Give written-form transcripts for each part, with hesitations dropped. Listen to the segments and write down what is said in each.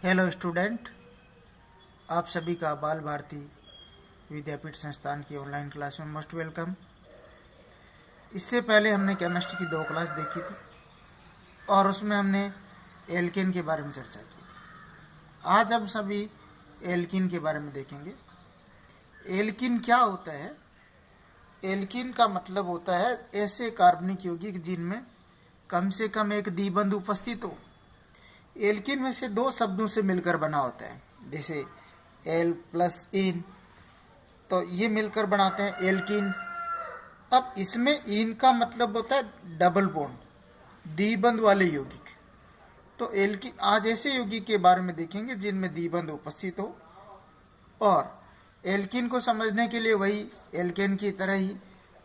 Hello student, आप सभी का बाल भारती विद्यापीठ संस्थान की ऑनलाइन क्लास में मोस्ट वेलकम। इससे पहले हमने केमिस्ट्री की 2 क्लास देखी थी और उसमें हमने एल्केन के बारे में चर्चा की थी। आज हम सभी एल्कीन के बारे में देखेंगे। एल्कीन क्या होता है? एल्कीन का मतलब होता है ऐसे कार्बनिक यौगिक जिनमें कम से कम एक द्विबंध उपस्थित हो। एल्कीन में से 2 शब्दों से मिलकर बना होता है, जैसे एल प्लस इन, तो ये मिलकर बनाते हैं एल्कीन। अब इसमें इन का मतलब होता है डबल बॉन्ड, द्विबंध वाले यौगिक। तो एल्कीन, आज ऐसे यौगिक के बारे में देखेंगे जिनमें द्विबंध उपस्थित हो। और एल्कीन को समझने के लिए वही एल्केन की तरह ही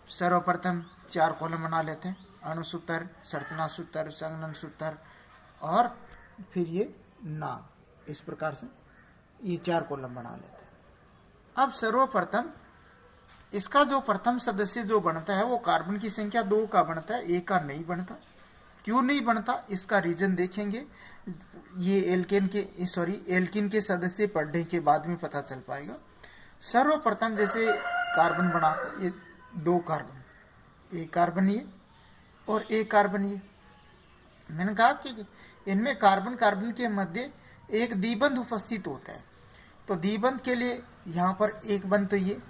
सर्वप्रथम 4 कॉलम बना लेते हैं, अणुसूत्र, संरचना सूत्र, संघनन सूत्र और फिर ये नाम। इस प्रकार से ये 4 कॉलम बना लेते हैं। अब सर्वप्रथम इसका जो प्रथम सदस्य जो बनता है वो कार्बन की संख्या 2 का बनता है, 1 का नहीं बनता। क्यों नहीं बनता, इसका रीजन देखेंगे। ये एल्कीन के सदस्य पढ़ने के बाद में पता चल पाएगा। सर्वप्रथम जैसे कार्बन बनाते, ये 2 कार्बन, एक कार्बन ये और एक कार्बन ये। मैंने कहा कि इनमें कार्बन कार्बन के मध्य एक द्विबंध उपस्थित होता है। तो द्विबंध के लिए यहाँ पर एक बंध, तो ये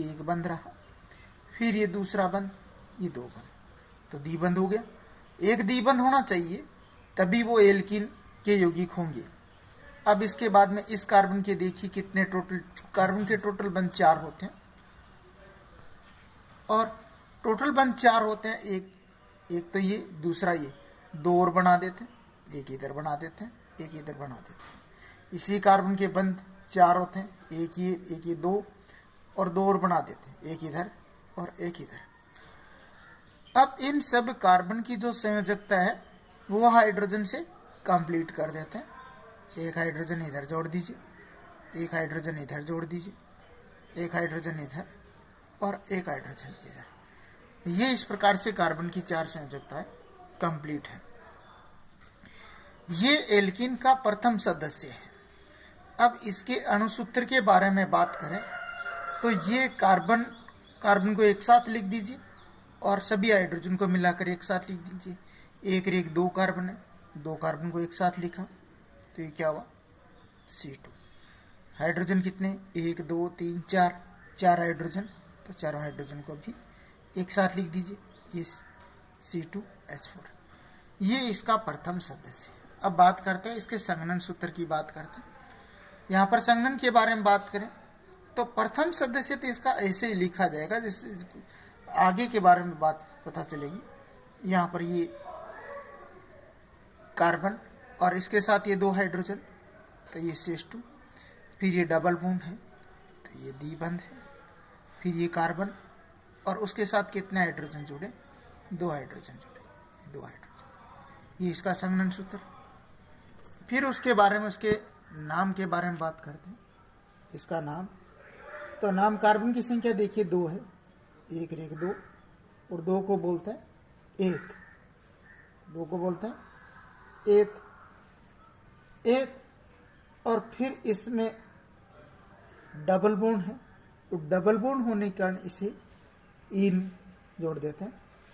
एक बंध रहा, फिर ये दूसरा बंध, ये 2 बंध, तो द्विबंध हो गया। एक द्विबंध होना चाहिए तभी वो एल्कीन के यौगिक होंगे। अब इसके बाद में इस कार्बन के देखिए कितने टोटल कार्बन के टोटल बंध 4 होते हैं, और टोटल बंध 4 होते हैं। एक तो ये, दूसरा ये, 2 और बना देते हैं, एक इधर बना देते हैं, एक इधर बना देते हैं। इसी कार्बन के बंध 4 होते हैं, एक ये 2 और 2 और बना देते हैं, एक इधर और एक इधर। अब इन सब कार्बन की जो संयोजकता है वो हाइड्रोजन से कंप्लीट कर देते हैं। एक हाइड्रोजन इधर जोड़ दीजिए, एक हाइड्रोजन इधर जोड़ दीजिए, एक हाइड्रोजन इधर और एक हाइड्रोजन इधर। ये इस प्रकार से कार्बन की 4 संयोजकताएं कंप्लीट है। ये एल्कीन का प्रथम सदस्य है। अब इसके अणुसूत्र के बारे में बात करें तो ये कार्बन को एक साथ लिख दीजिए और सभी हाइड्रोजन को मिलाकर एक साथ लिख दीजिए। एक 2 कार्बन है, 2 कार्बन को एक साथ लिखा तो ये क्या हुआ, C2। हाइड्रोजन कितने, 1 2 3 4 हाइड्रोजन, तो 4 हाइड्रोजन को भी एक साथ लिख दीजिए, ये C2H4। ये इसका प्रथम सदस्य है। अब बात करते हैं इसके संघनन सूत्र की बात करते हैं। यहाँ पर संघनन के बारे में बात करें तो प्रथम सदस्य तो इसका ऐसे ही लिखा जाएगा, जिससे आगे के बारे में बात पता चलेगी। यहाँ पर ये कार्बन और इसके साथ ये 2 हाइड्रोजन, तो ये CH2, फिर ये डबल बॉन्ड है तो ये द्विबंध है, फिर ये कार्बन और उसके साथ कितने हाइड्रोजन जुड़े, 2 हाइड्रोजन जुड़े, 2 हाइड्रोजन। ये इसका संघनन सूत्र। फिर उसके बारे में, उसके नाम के बारे में बात करते हैं। इसका नाम, तो नाम कार्बन की संख्या देखिए 2 है, 1 2 और 2 को बोलते हैं एथ, 2 को बोलते हैं एथ। और फिर इसमें डबल बॉन्ड है, तो डबल बॉन्ड होने के कारण इसे इन जोड़ देते हैं,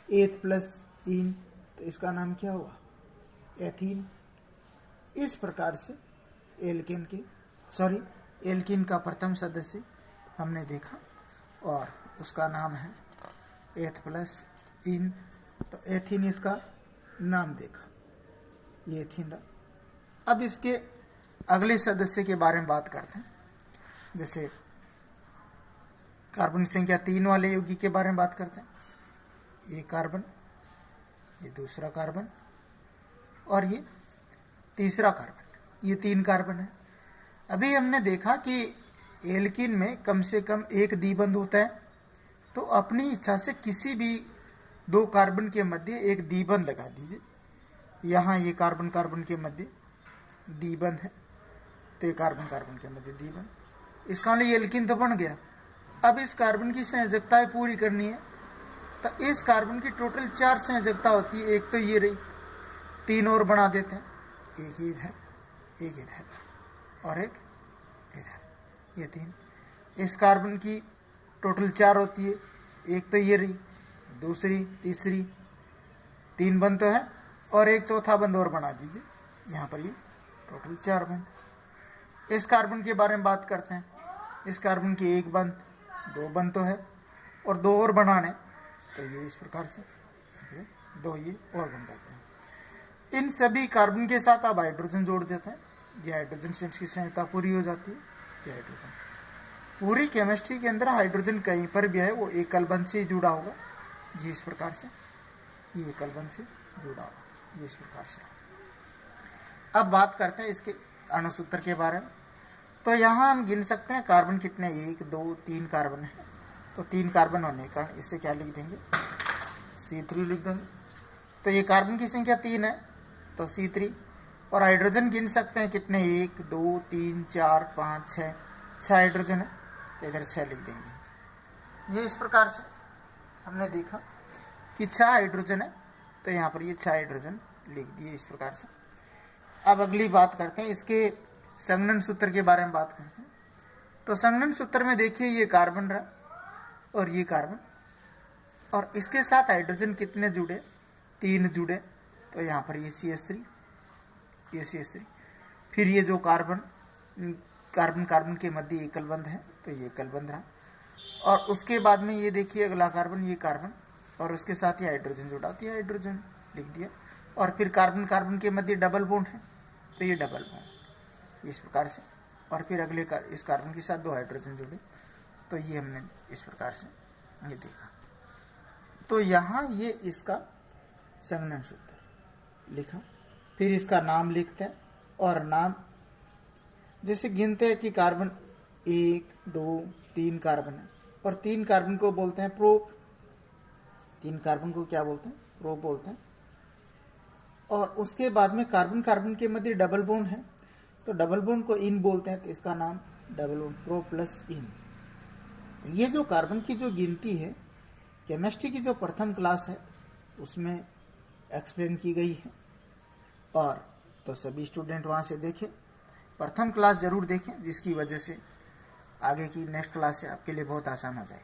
एथ प्लस इन, तो इसका नाम क्या हुआ, एथीन। इस प्रकार से एल्कीन का प्रथम सदस्य हमने देखा और उसका नाम है एथ प्लस इन, तो एथीन इसका नाम देखा, ये एथीन। अब इसके अगले सदस्य के बारे में बात करते हैं। जैसे कार्बन की संख्या 3 वाले यौगिक के बारे में बात करते हैं। ये कार्बन, ये दूसरा कार्बन और ये तीसरा कार्बन, ये 3 कार्बन है। अभी हमने देखा कि एल्कीन में कम से कम एक द्विबंध होता है, तो अपनी इच्छा से किसी भी 2 कार्बन के मध्य एक द्विबंध लगा दीजिए। यहाँ ये कार्बन कार्बन के मध्य द्विबंध है, तो ये कार्बन कार्बन के मध्य द्विबंध, इसका लिए एल्कीन तो बन गया। अब इस कार्बन की संयोजकताएं पूरी करनी है, तो इस कार्बन की टोटल 4 संयोजकता होती है। एक तो ये रही, 3 और बना देते हैं, एक इधर एक इधर और एक इधर, ये 3। इस कार्बन की टोटल 4 होती है, एक तो ये रही, दूसरी, तीसरी, 3 बंद तो है और एक चौथा बंद और बना दीजिए, यहाँ पर ये टोटल 4 बंद। इस कार्बन के बारे में बात करते हैं। इस कार्बन की 1 बंद, 2 बंद तो है और 2 और बनाने, तो ये इस प्रकार से 2 ये और बन जाते हैं। इन सभी कार्बन के साथ आप हाइड्रोजन जोड़ देते हैं, ये हाइड्रोजन से इसकी संयोजकता पूरी हो जाती है। ये हाइड्रोजन पूरी केमिस्ट्री के अंदर हाइड्रोजन कहीं पर भी है वो एकल बंध से जुड़ा होगा, ये इस प्रकार से, ये एकल बंध से जुड़ा होगा, ये इस प्रकार से। अब बात करते हैं इसके अणुसूत्र के बारे में। तो यहाँ हम गिन सकते हैं कार्बन कितने, 1 2 3 कार्बन है। तो 3 कार्बन होने के कारण इससे क्या लिख देंगे, C3 लिख देंगे। तो ये कार्बन की संख्या 3 है तो C3। और हाइड्रोजन गिन सकते हैं कितने, 1 2 3 4 5 6, 6 हाइड्रोजन है तो इधर 6 लिख देंगे। ये इस प्रकार से हमने देखा कि 6 हाइड्रोजन है तो यहाँ पर ये 6 हाइड्रोजन लिख दिए इस प्रकार से। अब अगली बात करते हैं इसके संघनन सूत्र के बारे में बात करते हैं। तो संघनन सूत्र में देखिए ये कार्बन रहा और ये कार्बन, और इसके साथ हाइड्रोजन कितने जुड़े, 3 जुड़े, तो यहाँ पर ये CH3, ये CH3। फिर ये जो कार्बन कार्बन के मध्य एकल बंध है तो ये एकल बंध रहा, और उसके बाद में ये देखिए अगला कार्बन, ये कार्बन और उसके साथ ये हाइड्रोजन जुड़ा, तो ये हाइड्रोजन लिख दिया। और फिर कार्बन के मध्य डबल बॉन्ड है तो ये डबल बॉन्ड इस प्रकार से, और फिर अगले इस कार्बन के साथ 2 हाइड्रोजन जुड़े, तो ये हमने इस प्रकार से ये देखा। तो यहाँ ये इसका संघनन सूत्र लिखा। फिर इसका नाम लिखते हैं, और नाम जैसे गिनते हैं कि कार्बन 1 2 3 कार्बन है और 3 कार्बन को बोलते हैं प्रोप, 3 कार्बन को क्या बोलते हैं, प्रोप बोलते हैं। और उसके बाद में कार्बन के मध्य डबल बॉन्ड है तो डबल बॉन्ड को इन बोलते हैं, तो इसका नाम डबल बॉन्ड, प्रो प्लस इन। ये जो कार्बन की जो गिनती है केमिस्ट्री की जो प्रथम क्लास है उसमें एक्सप्लेन की गई है, और तो सभी स्टूडेंट वहाँ से देखें, प्रथम क्लास जरूर देखें, जिसकी वजह से आगे की नेक्स्ट क्लास से आपके लिए बहुत आसान हो जाए।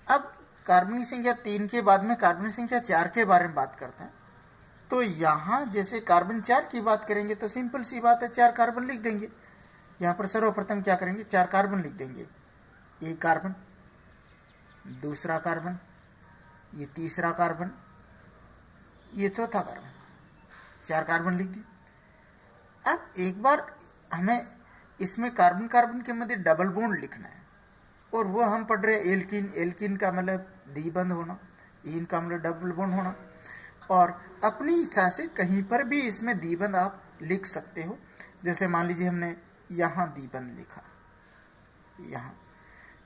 अब कार्बन की संख्या 3 के बाद में कार्बन संख्या 4 के बारे में बात करते हैं। तो यहाँ जैसे कार्बन 4 की बात करेंगे तो सिंपल सी बात है, 4 कार्बन लिख देंगे। यहाँ पर सर्वप्रथम क्या करेंगे, 4 कार्बन लिख देंगे। एक कार्बन, दूसरा कार्बन, ये तीसरा कार्बन, ये चौथा कार्बन, 4 कार्बन लिख दिए। अब एक बार हमें इसमें कार्बन के मध्य डबल बॉन्ड लिखना है, और वो हम पढ़ रहे हैं एल्कीन। एल्कीन का मतलब द्विबंध होना, इन का मतलब डबल बॉन्ड होना, और अपनी इच्छा से कहीं पर भी इसमें द्विबंध आप लिख सकते हो। जैसे मान लीजिए हमने यहाँ द्विबंध लिखा, यहाँ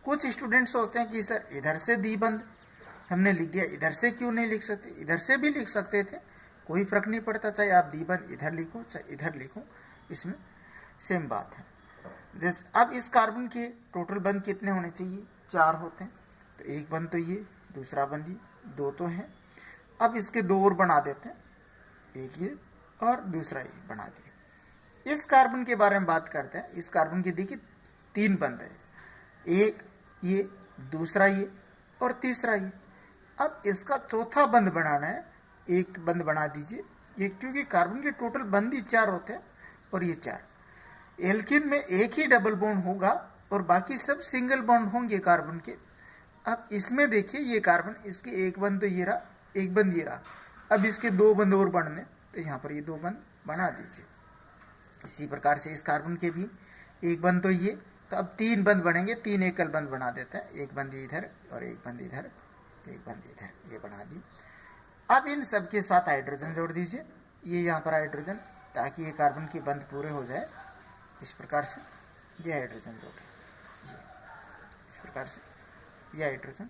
कुछ स्टूडेंट सोचते हैं कि सर इधर से द्विबंध हमने लिख दिया, इधर से क्यों नहीं लिख सकते, इधर से भी लिख सकते थे, कोई फर्क नहीं पड़ता, चाहे आप द्विबंध इधर लिखो चाहे इधर लिखो, इसमें सेम बात है। जैसे अब इस कार्बन के टोटल बंध कितने होने चाहिए, 4 होते हैं, तो एक बंध तो ये, दूसरा बंध ये, 2 तो है। अब इसके 2 और बना देते हैं, एक ये और दूसरा ये बना दिए। इस कार्बन के बारे में बात करते हैं। इस कार्बन के देखिए 3 बंध है, एक ये, दूसरा ये और तीसरा ये। अब इसका चौथा बंध बनाना है, एक बंध बना दीजिए ये, क्योंकि कार्बन के टोटल बंध ही 4 होते हैं और ये 4। एल्कीन में एक ही डबल बॉन्ड होगा और बाकी सब सिंगल बॉन्ड होंगे कार्बन के। अब इसमें देखिए ये कार्बन, इसके एक बंध तो ये रहा, एक बंध ये रहा, अब इसके 2 बंध और बनने, तो यहाँ पर ये 2 बंध बना दीजिए। इसी प्रकार से इस कार्बन के भी एक बंध तो ये, तो अब 3 बंध बनेंगे, 3 एकल बंध बना देते हैं, एक बंध इधर और एक बंध इधर, एक बंध इधर, ये बना दी। अब इन सब के साथ हाइड्रोजन जोड़ दीजिए, ये यहाँ पर हाइड्रोजन, ताकि ये कार्बन के बंध पूरे हो जाए। इस प्रकार से ये हाइड्रोजन जोड़, ये इस प्रकार से ये हाइड्रोजन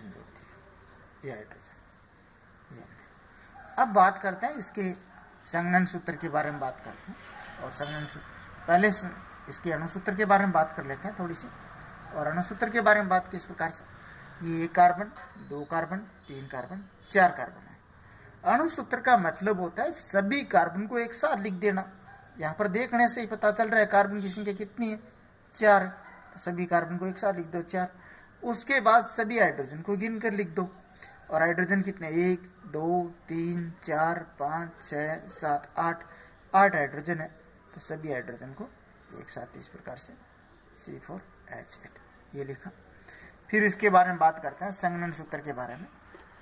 जोड़ दिया, ये हाइड्रोजन, ये। अब बात करते हैं इसके संघनन सूत्र के बारे में बात करते हैं। और संघनन सूत्र पहले इसके अणुसूत्र के बारे में बात कर लेते हैं थोड़ी सी। और अणुसूत्र के बारे में बात किस प्रकार से, ये 1 कार्बन, 2 कार्बन, 3 कार्बन, 4 कार्बन है। अणु सूत्र का मतलब होता है सभी कार्बन को एक साथ लिख देना। यहाँ पर देखने से ही पता चल रहा है कार्बन की संख्या कितनी है, 4 है, तो सभी कार्बन को एक साथ लिख दो 4। उसके बाद सभी हाइड्रोजन को गिन कर लिख दो, और हाइड्रोजन कितने, 1 2 3 4 5 6 7 8 हाइड्रोजन है, तो सभी हाइड्रोजन को एक साथ इस प्रकार से C4H8 ये लिखा। फिर इसके बारे में बात करते हैं संघनन सूत्र के बारे में,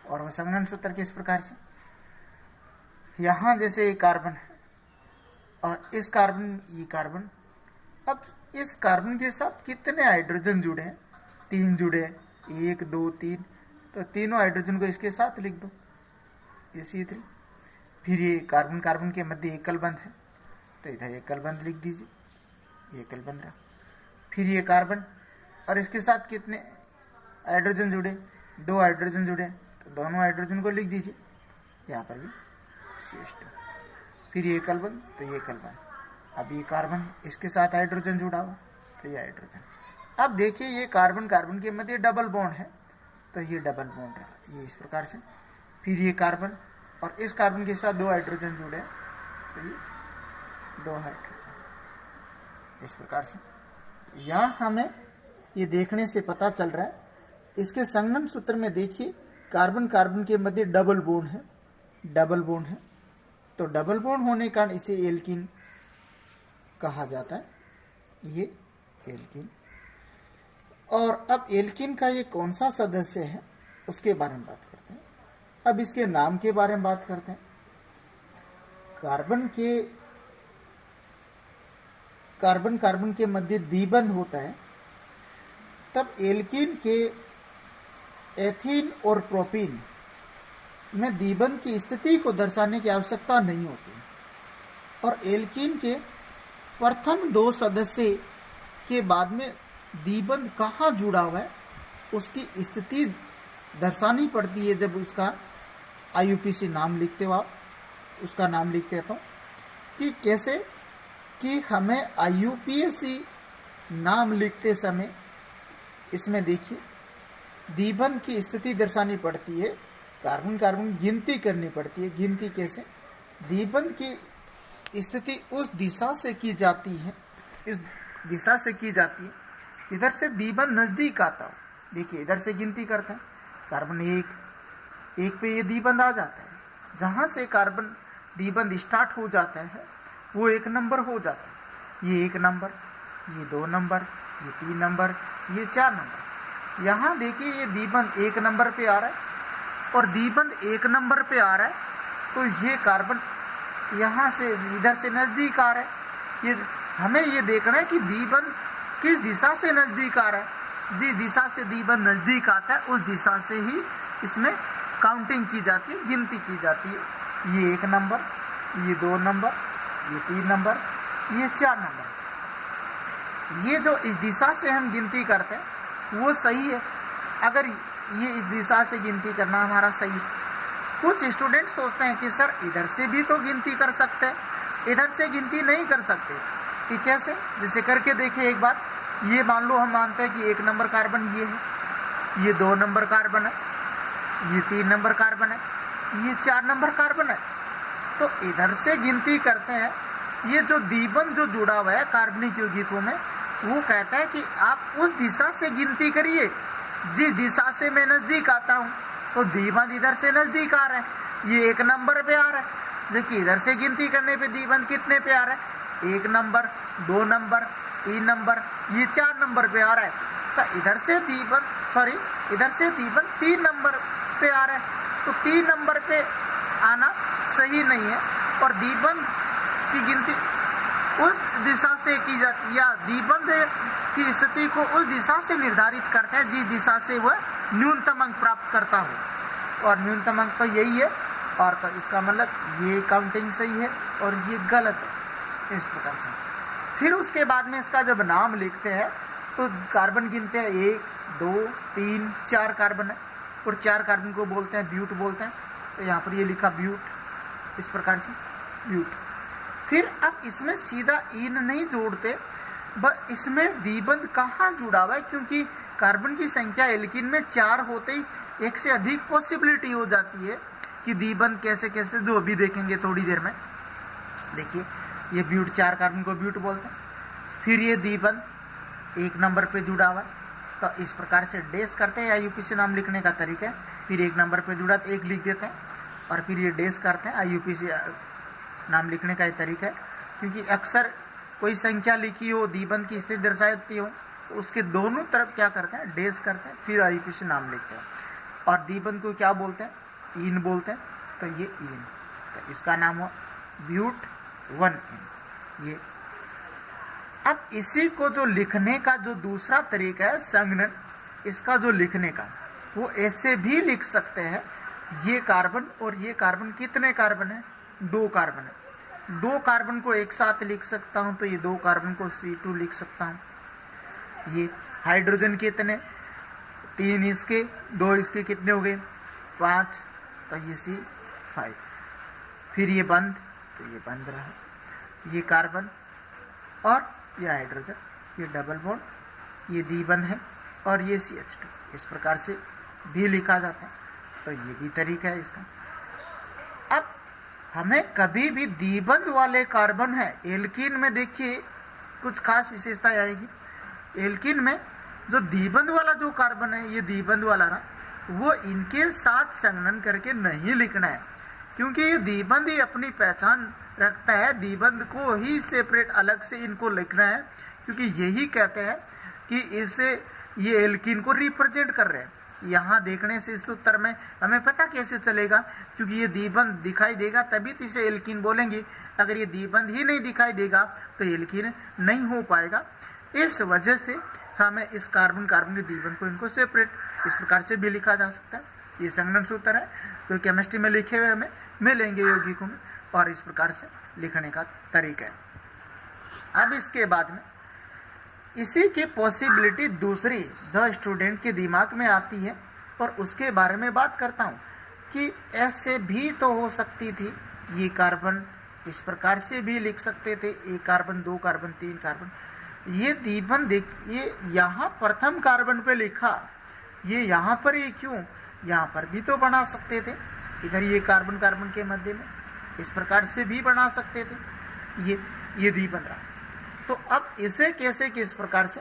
और वह संघनन सूत्र किस प्रकार से, यहाँ जैसे एक कार्बन है और इस कार्बन, ये कार्बन, अब इस कार्बन के साथ कितने हाइड्रोजन जुड़े हैं, 3 जुड़े हैं, 1 2 3, तो तीनों हाइड्रोजन को इसके साथ लिख दो, ये C3। फिर ये कार्बन कार्बन के मध्य एकल बंध है, तो इधर एकल बंध लिख दीजिए, ये एकल बंध रहा। फिर ये कार्बन और इसके साथ कितने हाइड्रोजन जुड़े, 2 हाइड्रोजन जुड़े, तो दोनों हाइड्रोजन को लिख दीजिए यहाँ पर ये CH2। फिर ये एकल बंध, तो ये एकल बंध। अब ये कार्बन इसके साथ हाइड्रोजन जुड़ा हुआ, तो ये हाइड्रोजन। अब देखिए ये कार्बन कार्बन के मध्य डबल बॉन्ड है, तो ये डबल बॉन्ड रहा, ये इस प्रकार से। फिर ये कार्बन और इस कार्बन के साथ 2 हाइड्रोजन जुड़े, तो ये 2 हाइड्रोजन इस प्रकार से। यहाँ हमें ये देखने से पता चल रहा है, इसके संघनन सूत्र में देखिए कार्बन कार्बन के मध्य डबल बॉन्ड है, डबल बॉन्ड है, तो डबल बॉन्ड होने के कारण इसे एल्कीन कहा जाता है, ये एल्कीन। और अब एल्कीन का ये कौन सा सदस्य है उसके बारे में बात करते हैं। अब इसके नाम के बारे में बात करते हैं। कार्बन कार्बन के मध्य द्विबंध होता है, तब एल्कीन के एथीन और प्रोपीन में द्विबंध की स्थिति को दर्शाने की आवश्यकता नहीं होती, और एल्कीन के प्रथम 2 सदस्य के बाद में द्विबंध कहाँ जुड़ा हुआ है उसकी स्थिति दर्शानी पड़ती है। जब उसका IUPAC नाम लिखते हो आप, उसका नाम लिखते हो कि कैसे, कि हमें IUPAC नाम लिखते समय इसमें देखिए द्विबंध की स्थिति दर्शानी पड़ती है, कार्बन कार्बन गिनती करनी पड़ती है। गिनती कैसे, द्विबंध की स्थिति उस दिशा से की जाती है, इस दिशा से की जाती है, इधर से द्विबंध नजदीक आता हो। देखिए इधर से गिनती करते हैं, कार्बन 1 पे ये द्विबंध आ जाता है, जहां से कार्बन द्विबंध स्टार्ट हो जाता है वो 1 नंबर हो जाता है। ये 1 नंबर, ये 2 नंबर, ये 3 नंबर, ये 4 नंबर। यहाँ देखिए ये द्विबंध 1 नंबर पे आ रहा है, और द्विबंध 1 नंबर पे आ रहा है, तो ये कार्बन यहाँ से इधर से नजदीक आ रहा है। ये हमें ये देखना है कि द्विबंध किस दिशा से नजदीक आ रहा है। जिस दिशा से द्विबंध नजदीक आता है उस दिशा से ही इसमें काउंटिंग की जाती है, गिनती की जाती है। ये 1 नंबर, ये 2 नंबर, ये 3 नंबर, ये 4 नंबर। ये जो इस दिशा से हम गिनती करते हैं वो सही है, अगर ये इस दिशा से गिनती करना हमारा सही है। कुछ स्टूडेंट सोचते हैं कि सर इधर से भी तो गिनती कर सकते हैं, इधर से गिनती नहीं कर सकते, कि कैसे, जैसे करके देखिए एक बार। ये मान लो हम मानते हैं कि 1 नंबर कार्बन ये है, ये 2 नंबर कार्बन है, ये 3 नंबर कार्बन है, ये 4 नंबर कार्बन है, तो इधर से गिनती करते हैं। ये जो द्विबंध जो जुड़ा हुआ है कार्बनिक यौगिकों में, वो कहता है कि आप उस दिशा से गिनती करिए जिस दिशा से मैं नजदीक आता हूँ, तो द्विबंध इधर से नजदीक आ रहा है, ये 1 नंबर पे आ रहा है। देखिए इधर से गिनती करने पे द्विबंध कितने पे आ रहा है, 1 नंबर, 2 नंबर, 3 नंबर, ये 4 नंबर पे आ रहा है। तो इधर से द्विबंध 3 नंबर पे आ रहा है, तो 3 नंबर पे आना सही नहीं है। और द्विबंध की गिनती उस दिशा से की जाती है, या द्विबंध की स्थिति को उस दिशा से निर्धारित करते हैं जिस दिशा से वह न्यूनतम अंक प्राप्त करता हो, और न्यूनतम अंक तो यही है, और तो इसका मतलब ये काउंटिंग सही है और ये गलत है, इस प्रकार से। फिर उसके बाद में इसका जब नाम लिखते हैं तो कार्बन गिनते हैं, 1 2 3 4 कार्बन है, और 4 कार्बन को बोलते हैं ब्यूट बोलते हैं। तो यहाँ पर ये लिखा ब्यूट, इस प्रकार से ब्यूट। फिर अब इसमें सीधा इन नहीं जोड़ते, बस इसमें द्विबंध कहाँ जुड़ा हुआ है, क्योंकि कार्बन की संख्या एल्कीन में 4 होते ही 1 से अधिक पॉसिबिलिटी हो जाती है कि द्विबंध कैसे कैसे, जो अभी देखेंगे थोड़ी देर में। देखिए ये ब्यूट, 4 कार्बन को ब्यूट बोलते हैं। फिर ये द्विबंध 1 नंबर पे जुड़ा हुआ, तो इस प्रकार से डेस करते हैं, IUPAC नाम लिखने का तरीका है। फिर 1 नंबर पे जुड़ा तो 1 लिख देते हैं, और फिर ये डेस करते हैं, IUPAC नाम लिखने का ये तरीका है। क्योंकि अक्सर कोई संख्या लिखी हो, द्विबंध की स्थिति दर्शाती हो, तो उसके दोनों तरफ क्या करते हैं, डेस करते हैं, फिर IUPAC नाम लिखते हैं। और द्विबंध को क्या बोलते हैं, इन बोलते हैं, तो ये इन, तो इसका नाम हुआ ब्यूट 1 इन। ये अब इसी को जो लिखने का जो दूसरा तरीका है संघनन, इसका जो लिखने का, वो ऐसे भी लिख सकते हैं। ये कार्बन और ये कार्बन, कितने कार्बन है, 2 कार्बन है। 2 कार्बन को एक साथ लिख सकता हूं, तो ये 2 कार्बन को C2 लिख सकता हूं। ये हाइड्रोजन कितने, 3 इसके, 2 इसके, कितने हो गए, 5, तो ये C5। फिर ये बंद, तो ये बंद रहा, ये कार्बन और ये हाइड्रोजन, ये डबल बॉन्ड, ये द्विबंध है, और ये CH2। इस प्रकार से भी लिखा जाता है, तो ये भी तरीका है इसका। अब हमें कभी भी द्विबंध वाले कार्बन है, एल्कीन में देखिए कुछ खास विशेषता आएगी। एल्कीन में जो द्विबंध वाला जो कार्बन है, ये द्विबंध वाला ना, वो इनके साथ संघनन करके नहीं लिखना है, क्योंकि ये द्विबंध ही अपनी पहचान रखता है। द्विबंध को ही सेपरेट अलग से इनको लिखना है, क्योंकि यही कहते हैं कि इसे, ये एल्कीन को रिप्रेजेंट कर रहे हैं। यहाँ देखने से इस उत्तर में हमें पता कैसे चलेगा, क्योंकि ये द्विबंध दिखाई देगा तभी तो इसे एल्कीन बोलेंगे। अगर ये द्विबंध ही नहीं दिखाई देगा तो एल्कीन नहीं हो पाएगा। इस वजह से हमें इस कार्बन कार्बन के द्विबंध को, इनको सेपरेट इस प्रकार से भी लिखा जा सकता है। ये संघनन सूत्र है, तो केमिस्ट्री में लिखे हुए हमें मिलेंगे यौगिकों में, और इस प्रकार से लिखने का तरीका है। अब इसके बाद में इसी की पॉसिबिलिटी दूसरी जो स्टूडेंट के दिमाग में आती है, और उसके बारे में बात करता हूँ कि ऐसे भी तो हो सकती थी। ये कार्बन इस प्रकार से भी लिख सकते थे, 1 कार्बन, 2 कार्बन, 3 कार्बन। ये द्विबंध देखिए, यहाँ प्रथम कार्बन पे लिखा, ये यहाँ पर ही क्यों, यहाँ पर भी तो बना सकते थे। इधर ये कार्बन कार्बन के मध्य में इस प्रकार से भी बना सकते थे। ये द्विबंध रहा। तो अब इसे कैसे, किस प्रकार से,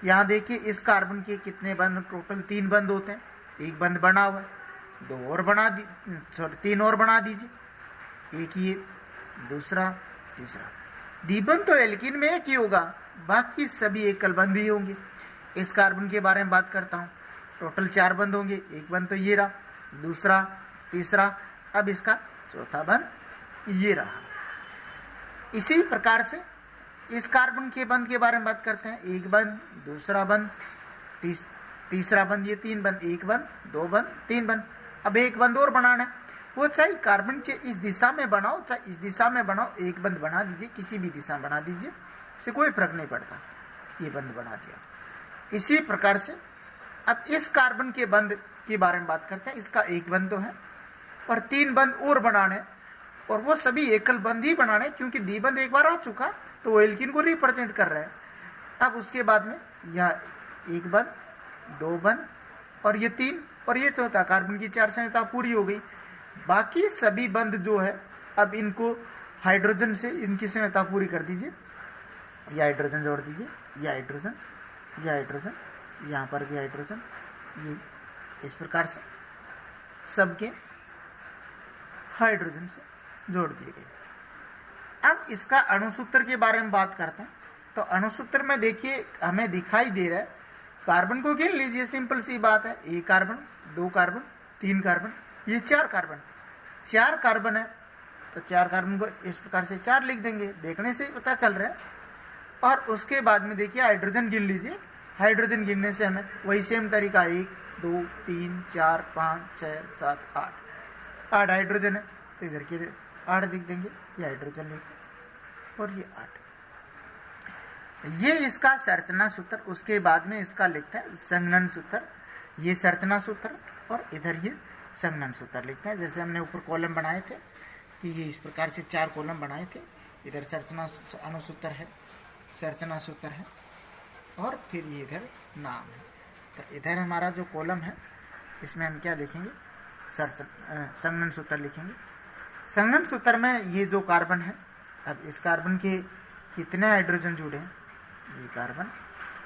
यहाँ देखिए इस कार्बन के कितने बंध, टोटल 3 बंध होते हैं। 1 बंध बना हुआ है, 2 और बना दी, सॉरी 3 और बना दीजिए। एक ये, दूसरा, तीसरा। द्विबंध तो एल्कीन में एक ही होगा, बाकी सभी एकल बंध ही होंगे। इस कार्बन के बारे में बात करता हूँ, टोटल 4 बंध होंगे। 1 बंध तो ये रहा, दूसरा, तीसरा, अब इसका चौथा बंध ये रहा। इसी प्रकार से इस कार्बन के बंध के बारे में बात करते हैं। 1 बंध, दूसरा बंध, तीसरा बंध, ये 3 बंध, 1 बंध, 2 बंध, 3 बंध। अब 1 बंध और बनाना है, वो चाहे कार्बन के इस दिशा में बनाओ चाहे इस दिशा में बनाओ, 1 बंध बना दीजिए, किसी भी दिशा में बना दीजिए, इससे कोई फर्क नहीं पड़ता। ये बंध बना दिया। इसी प्रकार से अब इस कार्बन के बंध के बारे में बात करते हैं। इसका 1 बंध तो है, और 3 बंध और बनाने, और वो सभी एकल बंध ही बनाने, क्योंकि द्विबंध एक बार आ चुका तो वो एल्कीन को रिप्रेजेंट कर रहा है। अब उसके बाद में यह 1 बंध, 2 बंध, और ये 3, और ये चौथा, कार्बन की 4 संयोजकता पूरी हो गई। बाकी सभी बंध जो है, अब इनको हाइड्रोजन से इनकी संयोजकता पूरी कर दीजिए। ये हाइड्रोजन जोड़ दीजिए, ये हाइड्रोजन, ये हाइड्रोजन, यहाँ पर भी हाइड्रोजन, ये इस प्रकार से सबके हाइड्रोजन से जोड़ दिए गए। अब इसका अणुसूत्र के बारे में बात करते हैं। तो अणुसूत्र में देखिए हमें दिखाई दे रहा है, कार्बन को गिन लीजिए, सिंपल सी बात है। 1 कार्बन, 2 कार्बन, 3 कार्बन, ये 4 कार्बन। 4 कार्बन है, तो 4 कार्बन को इस प्रकार से 4 लिख देंगे, देखने से पता चल रहा है। और उसके बाद में देखिए हाइड्रोजन गिन लीजिए। हाइड्रोजन गिनने से हमें वही सेम तरीका, 1, 2, 3, 4, 5, 6, 7, 8 हाइड्रोजन है, तो इधर के 8 लिख देंगे, ये हाइड्रोजन लिख, और ये 8। ये इसका संरचना सूत्र। उसके बाद में इसका लिखता है संघनन सूत्र। ये संरचना सूत्र, और इधर ये संघनन सूत्र लिखते हैं। जैसे हमने ऊपर कॉलम बनाए थे कि ये इस प्रकार से 4 कॉलम बनाए थे। इधर संरचना अणुसूत्र है, संरचना सूत्र है, और फिर ये इधर नाम है। तो इधर हमारा जो कॉलम है, इसमें हम क्या लिखेंगे, संघनन सूत्र लिखेंगे। संघनन सूत्र में ये जो कार्बन है, अब इस कार्बन के कितने हाइड्रोजन जुड़े हैं, ये कार्बन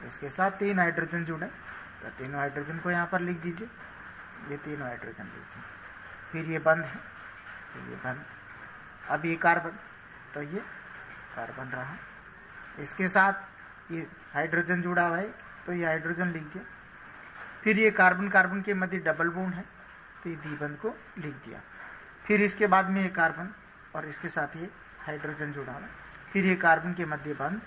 इसके साथ 3 हाइड्रोजन जुड़े, तो तीनों हाइड्रोजन को यहाँ पर लिख दीजिए, ये तीनों हाइड्रोजन लिखिए। फिर ये बंद है, तो ये बंद। अब ये कार्बन, तो ये कार्बन रहा, इसके साथ ये हाइड्रोजन जुड़ा हुआ है, तो ये हाइड्रोजन लिख दिया। फिर ये कार्बन कार्बन के मध्य डबल बॉन्ड है, तो ये द्विबंध को लिख दिया। फिर इसके बाद में ये कार्बन और इसके साथ ये हाइड्रोजन जुड़ा हुआ है, फिर ये कार्बन के मध्य बंध,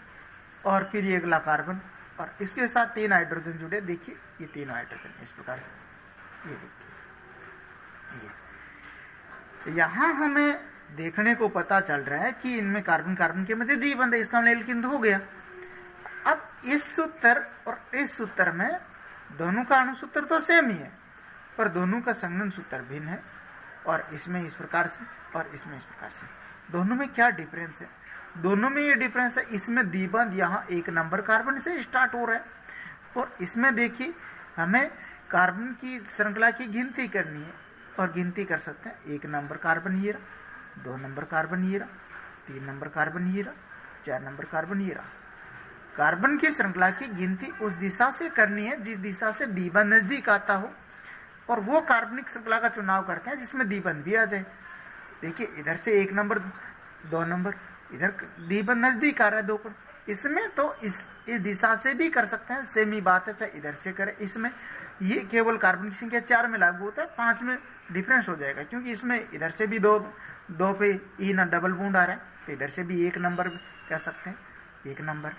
और फिर ये अगला कार्बन और इसके साथ 3 हाइड्रोजन जुड़े। देखिए ये तीनों हाइड्रोजन इस प्रकार से ये देखिए, ये यहाँ हमें देखने को पता चल रहा है कि इनमें कार्बन कार्बन के मध्य द्विबंध है, इसका मतलब एल्किन हो गया। अब इस सूत्र और इस सूत्र में दोनों का अणुसूत्र तो सेम ही है, पर दोनों का संघनन सूत्र भिन्न है, और इसमें इस प्रकार से और इसमें इस प्रकार से। दोनों में क्या डिफरेंस है? दोनों में ये डिफरेंस है, इसमें द्विबंध यहाँ 1 नंबर कार्बन से स्टार्ट हो रहा है, और इसमें देखिए हमें कार्बन की श्रृंखला की गिनती करनी है, और गिनती कर सकते हैं 1 नंबर कार्बन ये रहा, 2 नंबर कार्बन ये रहा, 3 नंबर कार्बन ये रहा, 4 नंबर कार्बन ये रहा। कार्बन की श्रृंखला की गिनती उस दिशा से करनी है जिस दिशा से द्विबंध नजदीक आता हो, और वो कार्बनिक श्रृंखला का चुनाव करते हैं जिसमें द्विबंध भी आ जाए। देखिए इधर से 1 नंबर 2 नंबर, इधर द्विबंध नजदीक आ रहा है 2 पर, इसमें तो इस दिशा से भी कर सकते हैं, सेम ही बात है, चाहे इधर से करें। इसमें ये केवल कार्बन की संख्या 4 में लागू होता है, 5 में डिफरेंस हो जाएगा, क्योंकि इसमें इधर से भी दो पे ई ना डबल बॉन्ड आ रहा है, तो इधर से भी 1 नंबर कह सकते हैं, 1 नंबर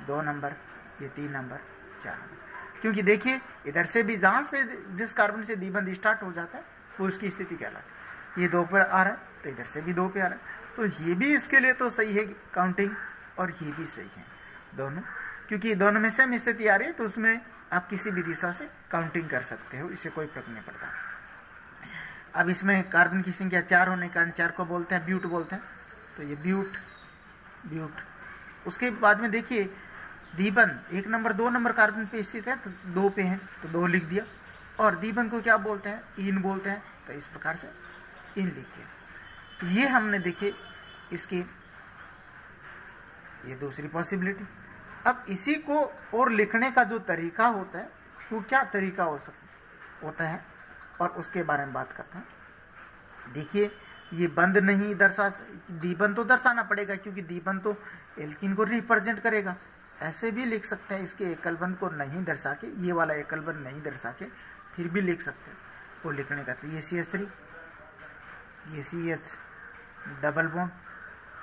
2 नंबर, ये 3 नंबर 4 नंबर, क्योंकि देखिए इधर से भी जहां से जिस कार्बन से द्विबंध स्टार्ट हो जाता है वो उसकी स्थिति कहलाती है। ये 2 पर आ रहा है, तो इधर से भी 2 पे आ रहा है, तो ये भी इसके लिए तो सही है काउंटिंग, और ये भी सही है दोनों, क्योंकि दोनों में सेम स्थिति आ रही है, तो उसमें आप किसी भी दिशा से काउंटिंग कर सकते हो, इससे कोई फर्क नहीं पड़ता। अब इसमें कार्बन की संख्या 4 होने के कारण 4 को बोलते हैं ब्यूट बोलते हैं, तो ये ब्यूट। उसके बाद में देखिए द्विबंध 1 नंबर 2 नंबर कार्बन पे स्थित है, तो 2 पे है, तो 2 लिख दिया। और द्विबंध को क्या बोलते हैं? इन बोलते हैं, तो इस प्रकार से इन लिख दिया। ये हमने देखे इसकी ये दूसरी पॉसिबिलिटी। अब इसी को और लिखने का जो तरीका होता है वो क्या तरीका होता है, और उसके बारे में बात करते हैं। देखिए ये बंद नहीं द्विबंध तो दर्शाना पड़ेगा, क्योंकि द्विबंध तो एल्कीन को रिप्रेजेंट करेगा। ऐसे भी लिख सकते हैं, इसके एकल बंध को नहीं दर्शा के, ये वाला एकल बंध नहीं दर्शा के फिर भी लिख सकते हैं। वो लिखने का तो ये CH3, ये CH डबल बॉन्ड,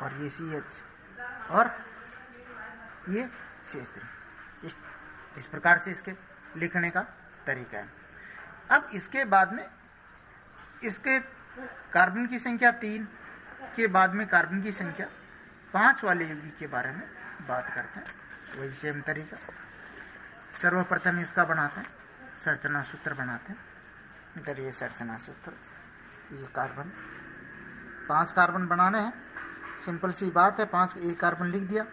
और ये CH और ये CH3, इस प्रकार से इसके लिखने का तरीका है। अब इसके बाद में इसके कार्बन की संख्या 3 के बाद में कार्बन की संख्या 5 वाले यौगिक के बारे में बात करते हैं। वही सेम तरीका, सर्वप्रथम इसका बनाते हैं, संरचना सूत्र बनाते हैं। इधर ये संरचना सूत्र, ये कार्बन 5 कार्बन बनाने हैं, सिंपल सी बात है। 5 एक कार्बन लिख दिया,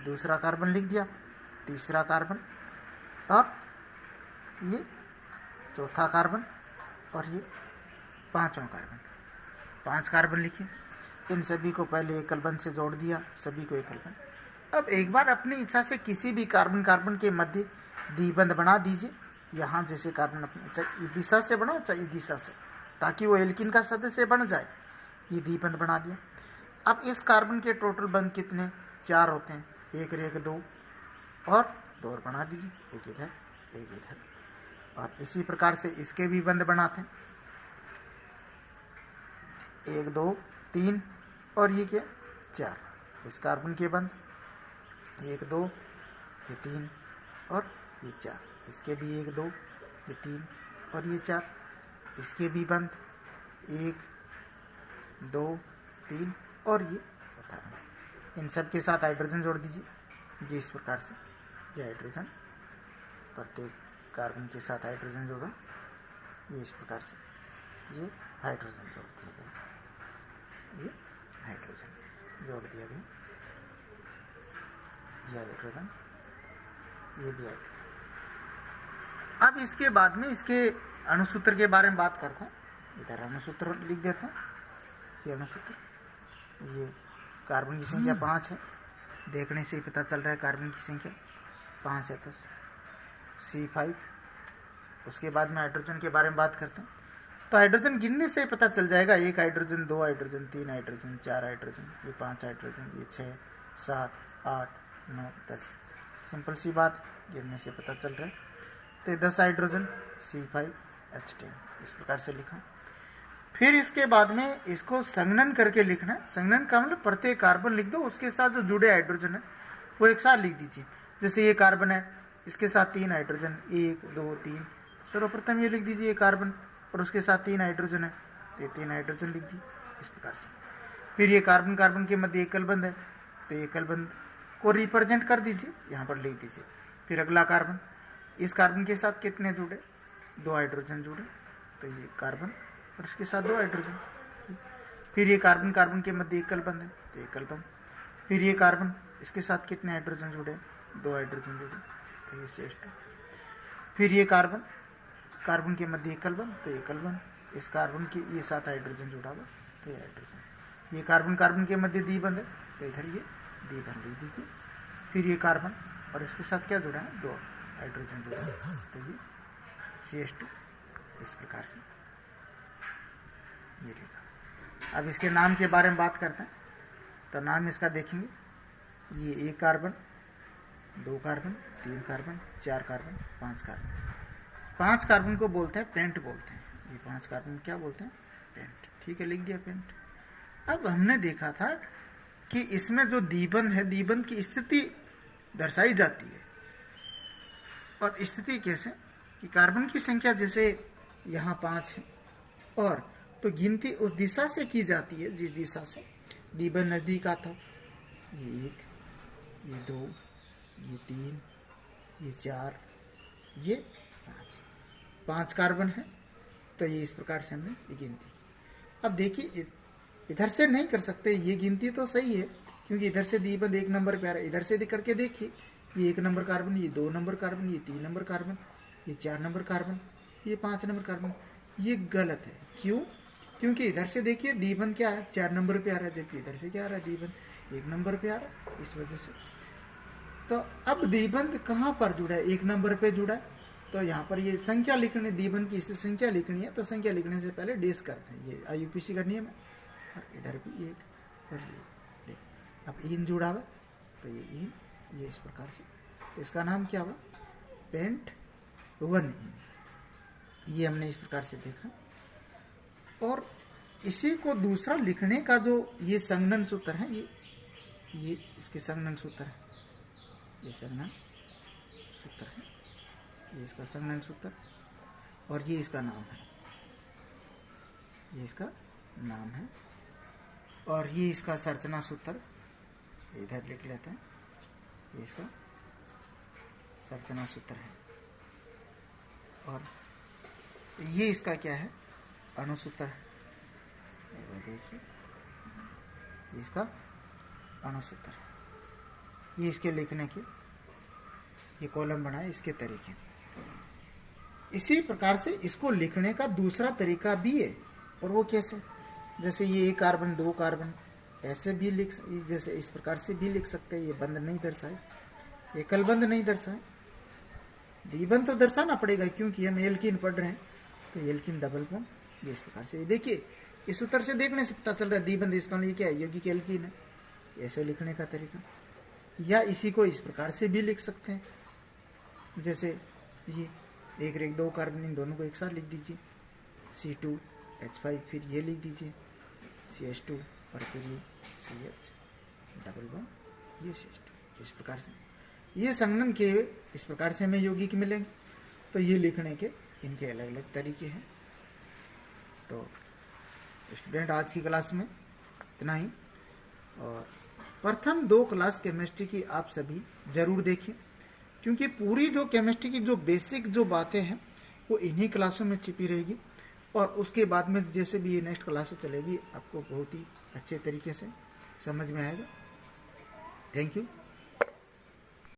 दूसरा कार्बन लिख दिया, तीसरा कार्बन, और ये चौथा कार्बन, और ये 5वां कार्बन। 5 कार्बन लिखे, इन सभी को पहले एकल बंध से जोड़ दिया, सभी को एकल बंध। अब एक बार अपनी इच्छा से किसी भी कार्बन कार्बन के मध्य द्विबंध बना दीजिए। यहाँ जैसे कार्बन अपनी चाहे इस दिशा से बनाओ चाहे इस दिशा से, ताकि वो एल्कीन का सदस्य बन जाए। ये द्विबंध बना दिया। अब इस कार्बन के टोटल बंध कितने? 4 होते हैं, 1 और 1 2, और 2 और बना दीजिए, एक इधर एक इधर। और इसी प्रकार से इसके भी बंध बनाते हैं, 1 2 3, और ये क्या 4। इस कार्बन के बंध 1 2, ये 3 और ये 4। इसके भी 1 2, ये 3 और ये 4। इसके भी बंध 1 2 3 और ये 4। इन सब के साथ हाइड्रोजन जोड़ दीजिए। जी इस प्रकार से ये हाइड्रोजन, प्रत्येक कार्बन के साथ हाइड्रोजन जोड़ा, ये इस प्रकार से ये हाइड्रोजन जोड़ दिया गया, ये हाइड्रोजन जोड़ दिया गया, ये हाइड्रोजन, ये भी हाइड्रोजन। अब इसके बाद में इसके अणुसूत्र के बारे में बात करते हैं। इधर अणुसूत्र लिख देते हैं। ये अणुसूत्र, ये कार्बन की संख्या 5 है, देखने से ही पता चल रहा है कार्बन की संख्या 5 है, तो C5। उसके बाद में हाइड्रोजन के बारे में बात करते हैं। तो हाइड्रोजन गिनने से पता चल जाएगा, 1 हाइड्रोजन, 2 हाइड्रोजन, 3 हाइड्रोजन, 4 हाइड्रोजन, ये 5 हाइड्रोजन, ये 6, 7, 8, 9, 10। सिंपल सी बात, गिनने से पता चल रहा है। तो ये 10 हाइड्रोजन, C5H10, इस प्रकार से लिखा। फिर इसके बाद में इसको संघनन करके लिखना है। संघनन का मतलब प्रत्येक कार्बन लिख दो, उसके साथ जो जुड़े हाइड्रोजन है वो एक साथ लिख दीजिए। जैसे ये कार्बन है, इसके साथ 3 हाइड्रोजन, 1, 2, 3। सर्वप्रथम ये लिख दीजिए कार्बन, और उसके साथ 3 हाइड्रोजन है, तो ये 3 हाइड्रोजन लिख दी इस प्रकार से। फिर ये कार्बन कार्बन के मध्य एकल बंध है, तो एकल बंध को रिप्रेजेंट कर दीजिए, यहाँ पर लिख दीजिए। फिर अगला कार्बन, इस कार्बन के साथ कितने जुड़े, 2 हाइड्रोजन जुड़े, तो ये कार्बन और इसके साथ 2 हाइड्रोजन। फिर ये कार्बन कार्बन के मध्य एकल बंध है, तो एकल बंध। फिर ये कार्बन, इसके साथ कितने हाइड्रोजन जुड़े, 2 हाइड्रोजन जुड़े, तो ये CH2। फिर ये कार्बन कार्बन के मध्य एकल बंध, तो एकल बंध। इस कार्बन के ये 7 हाइड्रोजन जुड़ा हुआ, तो ये हाइड्रोजन। ये कार्बन कार्बन के मध्य द्विबंध है, तो इधर ये द्विबंध लिख दीजिए। फिर ये कार्बन और इसके साथ क्या जुड़ा है, 2 हाइड्रोजन जुड़ा है, तो ये CH2, इस प्रकार से ये लिखा। अब इसके नाम के बारे में बात करते हैं। तो नाम इसका देखेंगे, ये 1 carbon, 2 carbon, 3 carbon, 4 carbon, 5 carbon. 5 carbon को बोलते हैं पेंट बोलते हैं। ये 5 कार्बन क्या बोलते हैं, पेंट। ठीक है, लिख दिया पेंट। अब हमने देखा था कि इसमें जो द्विबंध है, द्विबंध की स्थिति दर्शाई जाती है। और स्थिति कैसे, कि कार्बन की संख्या जैसे यहाँ 5 है, और तो गिनती उस दिशा से की जाती है जिस दिशा से द्विबंध नजदीक आता। ये 1, ये 2, ये 3, ये 4, ये 5 कार्बन है, तो ये इस प्रकार से हमने ये गिनती। अब देखिए, इधर से नहीं कर सकते, ये गिनती तो सही है क्योंकि इधर से द्विबंध 1 नंबर पे आ रहा है। इधर से करके देखिए, ये 1 नंबर कार्बन, ये 2 नंबर कार्बन, ये 3 नंबर कार्बन, ये 4 नंबर कार्बन, ये 5 नंबर कार्बन। ये गलत है। क्यों? क्योंकि इधर से देखिए द्विबंध क्या है, 4 नंबर पे आ रहा है, जबकि इधर से क्या आ रहा है, द्विबंध 1 नंबर पे आ रहा है। इस वजह से तो अब द्विबंध कहाँ पर जुड़ा है, 1 नंबर पे जुड़ा है। तो यहाँ पर ये संख्या लिखनी, द्विबंध की संख्या लिखनी है, तो संख्या लिखने से पहले डेस करते हैं। ये IUPAC का नियम है। और इधर भी 1 और ये। अब इन जुड़ा हुआ, तो ये इन, ये इस प्रकार से। तो इसका नाम क्या हुआ, पेंट 1। ये हमने इस प्रकार से देखा। और इसी को दूसरा लिखने का जो ये संघनन सूत्र है, ये इसके संघनन सूत्र है, ये संघनन सूत्र है, ये इसका संघनन सूत्र, और ये इसका नाम है, ये इसका नाम है। और ये इसका संरचना सूत्र इधर लिख लेते हैं, ये इसका संरचना सूत्र है। और ये इसका क्या है, अणुसूत्र है। देखिए, ये इसका अणुसूत्र है। ये इसके लिखने के ये कॉलम बनाए इसके तरीके। इसी प्रकार से इसको लिखने का दूसरा तरीका भी है। और वो कैसे, जैसे ये 1 कार्बन, 2 कार्बन, ऐसे भी लिख, जैसे इस प्रकार से भी लिख सकते हैं। ये बंध नहीं दर्शाए, एकल बंध नहीं दर्शाए, द्विबंध तो दर्शाना पड़ेगा क्योंकि हम एल्कीन पढ़ रहे हैं। तो एल्कीन डबल बॉन्ड, ये इस प्रकार से। देखिए, इस सूत्र से देखने से पता चल रहा है द्विबंध, इसका ये क्या है, यौगिक एल्कीन है। ऐसे लिखने का तरीका। या इसी को इस प्रकार से भी लिख सकते हैं, जैसे ये 1 2 कार्बन, इन दोनों को एक साथ लिख दीजिए, C2H5, फिर ये लिख दीजिए CH2, और फिर ये CH डबल बॉन्ड, ये CH2। इस प्रकार से ये संघनन के इस प्रकार से हमें यौगिक मिलेंगे। तो ये लिखने के इनके अलग अलग तरीके हैं। तो स्टूडेंट, आज की क्लास में इतना ही। और प्रथम 2 क्लास केमिस्ट्री की आप सभी जरूर देखिए, क्योंकि पूरी जो केमिस्ट्री की जो बेसिक जो बातें हैं वो इन्हीं क्लासों में छिपी रहेगी। और उसके बाद में जैसे भी ये नेक्स्ट क्लासेस चलेगी, आपको बहुत ही अच्छे तरीके से समझ में आएगा। Thank you.